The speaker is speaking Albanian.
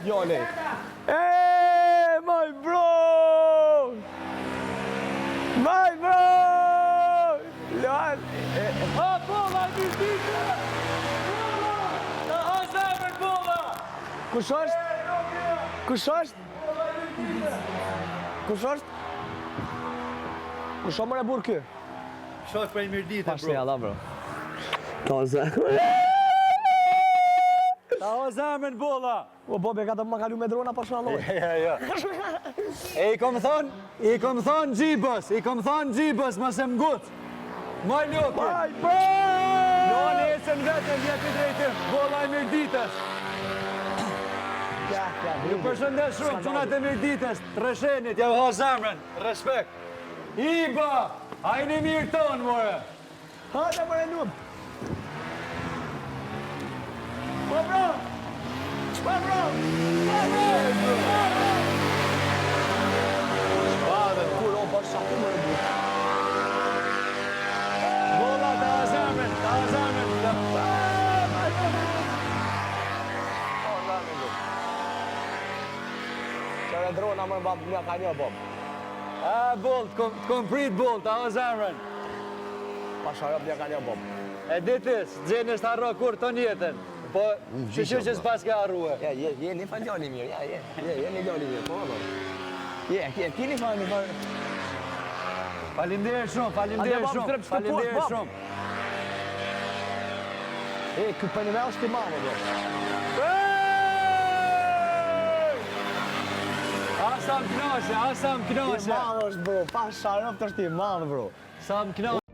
Joni. Hey, my bro! My bro! Luan. Bolla, një ditë! Bolla! Ha zemër, bolla! Kush është? Kush është? Kush është? Kush më e burr ky? Shoh për një mirë ditë, Pashte bro. Allah, bro. Ta zemër. Ta ha zemër, bolla! O, Bobi, ka të më kalu me drona për shalloj. Ja. E i kom thonë gjibës, ma se m'gut. Maj loki. My bro! Luani e se në vetën, vjeti drejtë, bolla e mirë ditës. Ju përshëndes shumë, qunat e mirë ditës, të reshenit, ja ha zemrën, respekt. Iba, hajni mirë tonë, more. Hajde më e lumë. Po bro! Po bro! Po bro! Shpadë, kur o bërë shaku më e buë. Bolla, ta ha zemrën, ta ha zemrën. Qërë drona më bab, mja ka një bab. Bolt, kom prit Bolt, ta ha zemrën. Pa sharap mja ka një bab. E ditis, gjenës të harro kur të njetën. Po, që që s'pas ke harruë. Ja, je një fa djali mirë, ja, je një djali mirë, po, Allah. Ti një fa. Falimderit shumë, falimderit shumë. E, këtë për një me është ti mamë, bro. Asa më knashe. Ti mamë është, bro, pa sharap të është ti mamë, bro. Sa më knashe.